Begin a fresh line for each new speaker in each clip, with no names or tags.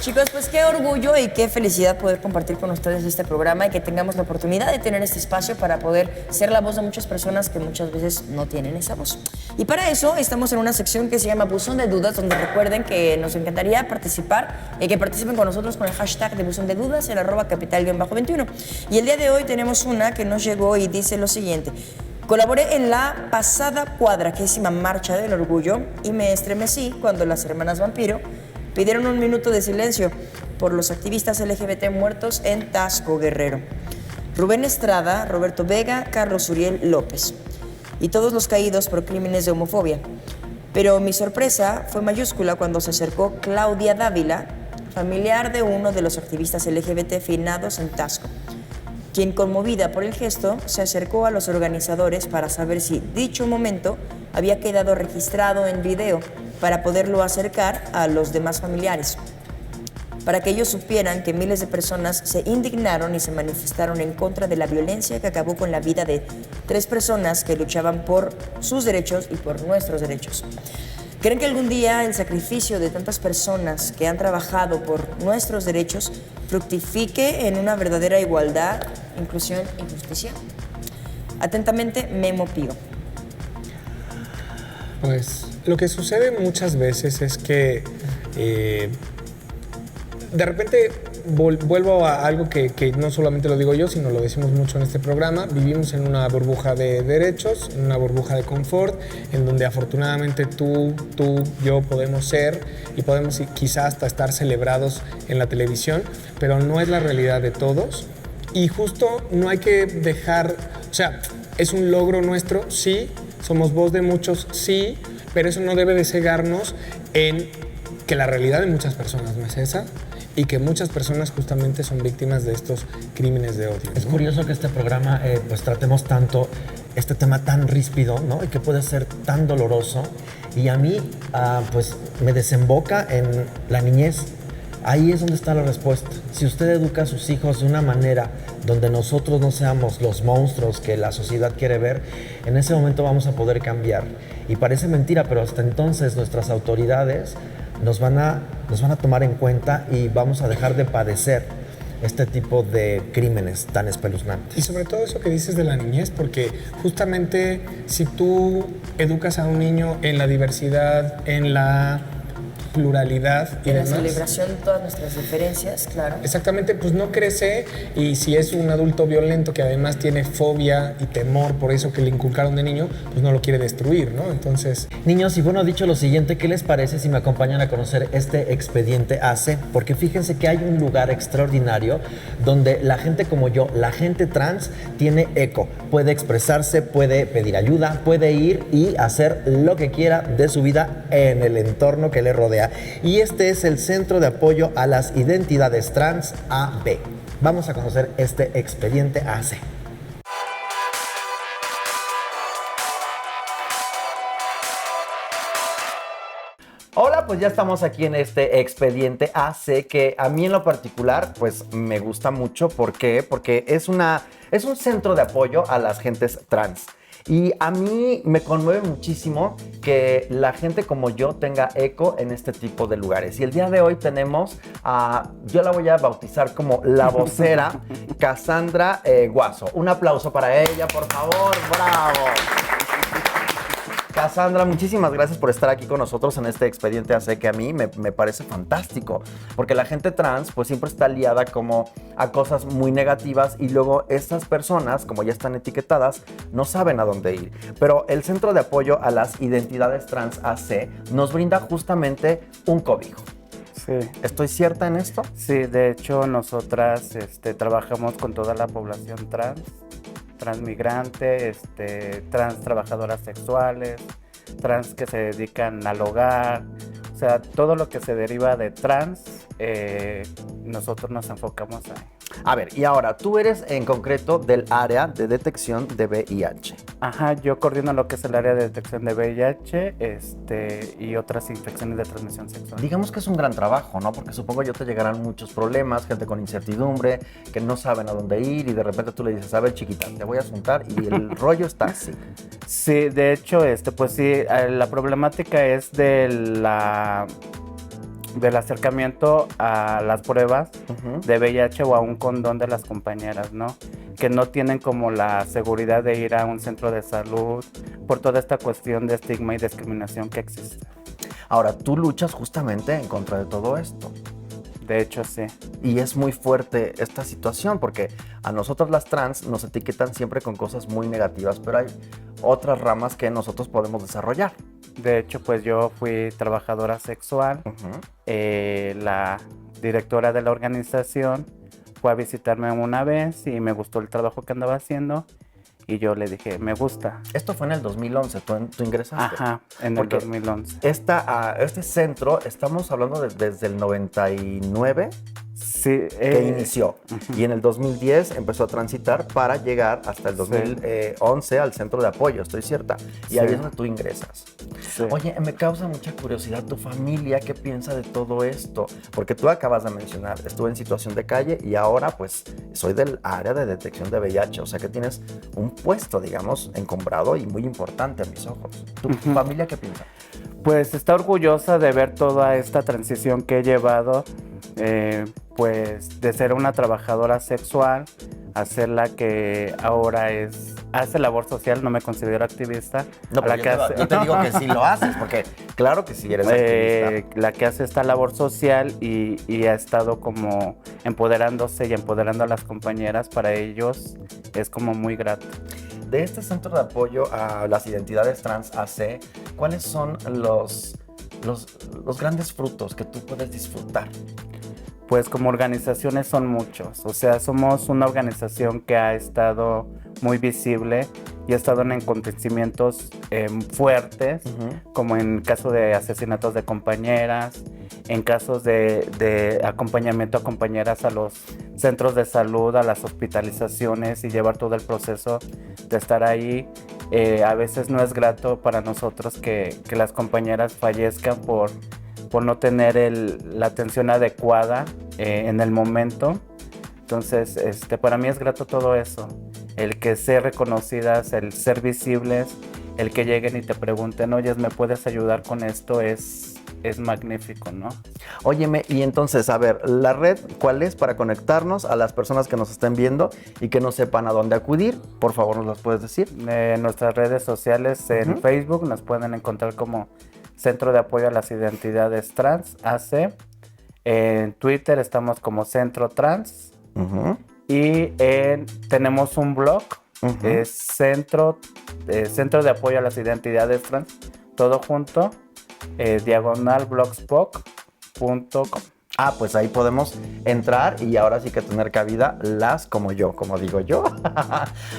Chicos, pues qué orgullo y qué felicidad poder compartir con ustedes este programa y que tengamos la oportunidad de tener este espacio para poder ser la voz de muchas personas que muchas veces no tienen esa voz. Y para eso estamos en una sección que se llama Buzón de Dudas, donde recuerden que nos encantaría participar y que participen con nosotros con el hashtag de Buzón de Dudas, el @capital_21. Y el día de hoy tenemos una que nos llegó y dice lo siguiente. Colaboré en la pasada 40ª Marcha del Orgullo y me estremecí cuando las hermanas Vampiro pidieron un minuto de silencio por los activistas LGBT muertos en Taxco, Guerrero. Rubén Estrada, Roberto Vega, Carlos Uriel López y todos los caídos por crímenes de homofobia. Pero mi sorpresa fue mayúscula cuando se acercó Claudia Dávila, familiar de uno de los activistas LGBT finados en Taxco, quien, conmovida por el gesto, se acercó a los organizadores para saber si dicho momento había quedado registrado en video para poderlo acercar a los demás familiares, para que ellos supieran que miles de personas se indignaron y se manifestaron en contra de la violencia que acabó con la vida de 3 personas que luchaban por sus derechos y por nuestros derechos. ¿Creen que algún día el sacrificio de tantas personas que han trabajado por nuestros derechos fructifique en una verdadera igualdad, inclusión y justicia? Atentamente, Memo Pío.
Pues lo que sucede muchas veces es que de repente vuelvo a algo que no solamente lo digo yo, sino lo decimos mucho en este programa. Vivimos en una burbuja de derechos, en una burbuja de confort, en donde afortunadamente tú, yo podemos ser y podemos quizás hasta estar celebrados en la televisión, pero no es la realidad de todos. Y justo no hay que dejar, o sea, es un logro nuestro, sí, somos voz de muchos, sí, pero eso no debe de cegarnos en que la realidad de muchas personas no es esa y que muchas personas justamente son víctimas de estos crímenes de odio, ¿no?
Es curioso que este programa pues tratemos tanto este tema tan ríspido, ¿no? Y que puede ser tan doloroso, y a mí pues me desemboca en la niñez. Ahí es donde está la respuesta. Si usted educa a sus hijos de una manera donde nosotros no seamos los monstruos que la sociedad quiere ver, en ese momento vamos a poder cambiar. Y parece mentira, pero hasta entonces nuestras autoridades nos van a tomar en cuenta y vamos a dejar de padecer este tipo de crímenes tan espeluznantes.
Y sobre todo eso que dices de la niñez, porque justamente si tú educas a un niño en la diversidad, en la pluralidad y
en
demás,
la celebración de todas nuestras diferencias, claro.
Exactamente, pues no crece, y si es un adulto violento que además tiene fobia y temor por eso que le inculcaron de niño, pues no lo quiere destruir, ¿no? Entonces...
Niños, y bueno, dicho lo siguiente, ¿qué les parece si me acompañan a conocer este expediente AC? Porque fíjense que hay un lugar extraordinario donde la gente como yo, la gente trans, tiene eco. Puede expresarse, puede pedir ayuda, puede ir y hacer lo que quiera de su vida en el entorno que le rodea. Y este es el Centro de Apoyo a las Identidades Trans AB. Vamos a conocer este expediente AC. Hola, pues ya estamos aquí en este expediente AC que a mí en lo particular pues me gusta mucho. ¿Por qué? Porque es un centro de apoyo a las gentes trans. Y a mí me conmueve muchísimo que la gente como yo tenga eco en este tipo de lugares. Y el día de hoy tenemos a, yo la voy a bautizar como la vocera, Cassandra Guaso. Un aplauso para ella, por favor. ¡Bravo! Cassandra, muchísimas gracias por estar aquí con nosotros en este expediente AC que a mí me parece fantástico, porque la gente trans pues siempre está liada como a cosas muy negativas y luego estas personas, como ya están etiquetadas, no saben a dónde ir. Pero el Centro de Apoyo a las Identidades Trans AC nos brinda justamente un cobijo.
Sí.
¿Estoy cierta en esto?
Sí, de hecho nosotras trabajamos con toda la población trans, transmigrante, trans trabajadoras sexuales, trans que se dedican al hogar, o sea, todo lo que se deriva de trans, nosotros nos enfocamos ahí.
A ver, y ahora, tú eres en concreto del área de detección de VIH.
Ajá, yo coordino lo que es el área de detección de VIH y otras infecciones de transmisión sexual.
Digamos que es un gran trabajo, ¿no? Porque supongo yo te llegarán muchos problemas, gente con incertidumbre, que no saben a dónde ir y de repente tú le dices, a ver, chiquita, te voy a asuntar y el rollo está así.
Sí, de hecho, pues sí, la problemática es de del acercamiento a las pruebas de VIH o a un condón de las compañeras, ¿no? Que no tienen como la seguridad de ir a un centro de salud por toda esta cuestión de estigma y discriminación que existe.
Ahora, tú luchas justamente en contra de todo esto.
De hecho, sí.
Y es muy fuerte esta situación porque a nosotros las trans nos etiquetan siempre con cosas muy negativas, pero hay otras ramas que nosotros podemos desarrollar.
De hecho, pues yo fui trabajadora sexual. La directora de la organización fue a visitarme una vez y me gustó el trabajo que andaba haciendo. Y yo le dije, me gusta.
Esto fue en el 2011, tú ingresaste.
Ajá, en el 2011.
Este centro, estamos hablando desde el 99
sí,
que inició. Y en el 2010 empezó a transitar para llegar hasta el 2011 al centro de apoyo, ¿estoy cierta? Y ahí es donde tú ingresas.
Sí.
Oye, me causa mucha curiosidad tu familia, ¿qué piensa de todo esto? Porque tú acabas de mencionar, estuve en situación de calle y ahora pues soy del área de detección de VIH, o sea que tienes un puesto, digamos, encumbrado y muy importante a mis ojos. ¿Tu familia qué piensa?
Pues está orgullosa de ver toda esta transición que he llevado, pues de ser una trabajadora sexual a ser la que ahora hace labor social. No me considero activista.
No, pero yo te digo que sí lo haces, porque claro que sí eres activista.
La que hace esta labor social y ha estado como empoderándose y empoderando a las compañeras, para ellos es como muy grato.
De este centro de apoyo a las identidades trans AC, ¿cuáles son los grandes frutos que tú puedes disfrutar?
Pues como organizaciones son muchos, o sea, somos una organización que ha estado muy visible y ha estado en acontecimientos fuertes, como en caso de asesinatos de compañeras, en casos de acompañamiento a compañeras a los centros de salud, a las hospitalizaciones y llevar todo el proceso de estar ahí. A veces no es grato para nosotros que las compañeras fallezcan por no tener la atención adecuada en el momento. Entonces, para mí es grato todo eso. El que ser reconocidas, el ser visibles, el que lleguen y te pregunten, oye, ¿me puedes ayudar con esto? Es magnífico, ¿no?
Óyeme, y entonces, a ver, la red, ¿cuál es para conectarnos a las personas que nos estén viendo y que no sepan a dónde acudir? Por favor, ¿nos las puedes decir?
Nuestras redes sociales en Facebook nos pueden encontrar como Centro de Apoyo a las Identidades Trans, AC. En Twitter estamos como Centro Trans. Y tenemos un blog, es Centro de Apoyo a las Identidades Trans, todo junto, /blogspot.com.
Ah, pues ahí podemos entrar y ahora sí que tener cabida como digo yo.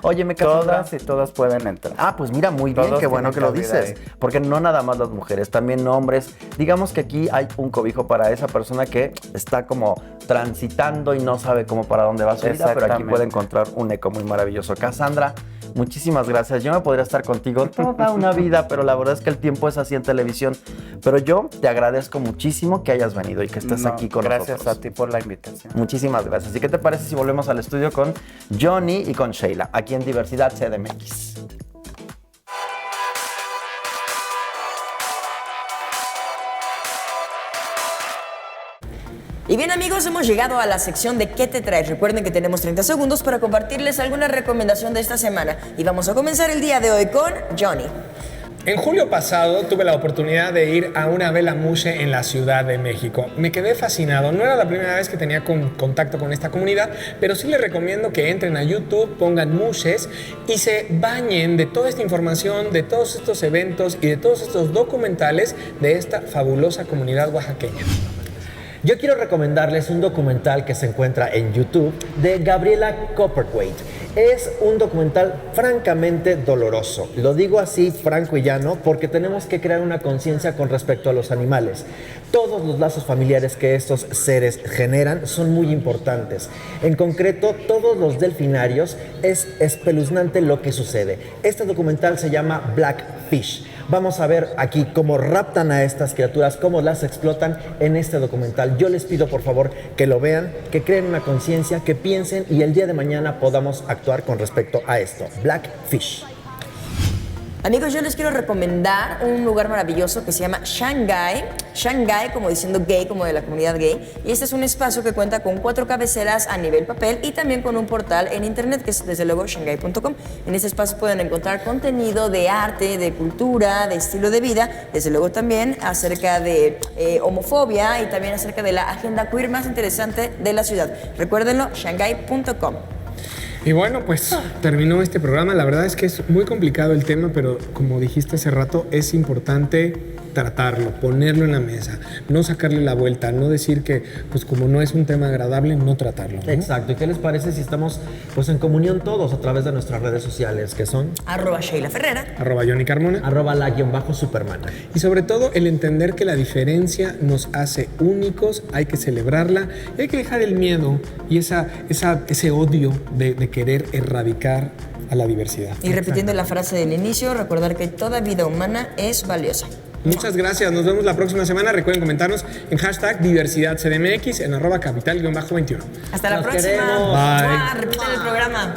Oye,
todas y todas pueden entrar.
Ah, pues mira, muy bien, qué bueno que lo dices. Porque no nada más las mujeres, también hombres. Digamos que aquí hay un cobijo para esa persona que está como transitando y no sabe cómo para dónde va su vida, pero aquí puede encontrar un eco muy maravilloso. Cassandra, muchísimas gracias. Yo me podría estar contigo toda una vida, pero la verdad es que el tiempo es así en televisión. Pero yo te agradezco muchísimo que hayas venido y que estés aquí con nosotros.
Gracias a ti por la invitación.
Muchísimas gracias. ¿Y qué te parece si volvemos al estudio con Johnny y con Sheila, aquí en Diversidad CDMX?
Y bien, amigos, hemos llegado a la sección de ¿Qué te traes? Recuerden que tenemos 30 segundos para compartirles alguna recomendación de esta semana. Y vamos a comenzar el día de hoy con Johnny.
En julio pasado tuve la oportunidad de ir a una vela mushe en la Ciudad de México. Me quedé fascinado. No era la primera vez que tenía contacto con esta comunidad, pero sí les recomiendo que entren a YouTube, pongan mushes y se bañen de toda esta información, de todos estos eventos y de todos estos documentales de esta fabulosa comunidad oaxaqueña.
Yo quiero recomendarles un documental que se encuentra en YouTube de Gabriela Copperthwaite. Es un documental francamente doloroso. Lo digo así, franco y llano, porque tenemos que crear una conciencia con respecto a los animales. Todos los lazos familiares que estos seres generan son muy importantes. En concreto, todos los delfinarios, es espeluznante lo que sucede. Este documental se llama Blackfish. Vamos a ver aquí cómo raptan a estas criaturas, cómo las explotan en este documental. Yo les pido por favor que lo vean, que creen una conciencia, que piensen y el día de mañana podamos actuar con respecto a esto. Blackfish.
Amigos, yo les quiero recomendar un lugar maravilloso que se llama Shanghai. Shanghai, como diciendo gay, como de la comunidad gay. Y este es un espacio que cuenta con 4 cabeceras a nivel papel y también con un portal en internet que es desde luego shanghai.com. En este espacio pueden encontrar contenido de arte, de cultura, de estilo de vida, desde luego también acerca de homofobia y también acerca de la agenda queer más interesante de la ciudad. Recuérdenlo, shanghai.com.
Y bueno, pues terminó este programa. La verdad es que es muy complicado el tema, pero como dijiste hace rato, es importante tratarlo, ponerlo en la mesa, no sacarle la vuelta, no decir que, pues como no es un tema agradable, no tratarlo, ¿no?
Exacto. ¿Y qué les parece si estamos pues en comunión todos a través de nuestras redes sociales, que son
@Sheila Ferrera,
@Johnny Carmona,
@la_supermana?
y sobre todo el entender que la diferencia nos hace únicos, hay que celebrarla y hay que dejar el miedo y ese odio de querer erradicar a la diversidad.
y repitiendo la frase del inicio, recordar que toda vida humana es valiosa.
Muchas gracias, nos vemos la próxima semana. Recuerden comentarnos en #DiversidadCDMX, en @capital_21.
Hasta la
Los
próxima.
queremos.
Bye.
Repiten el programa.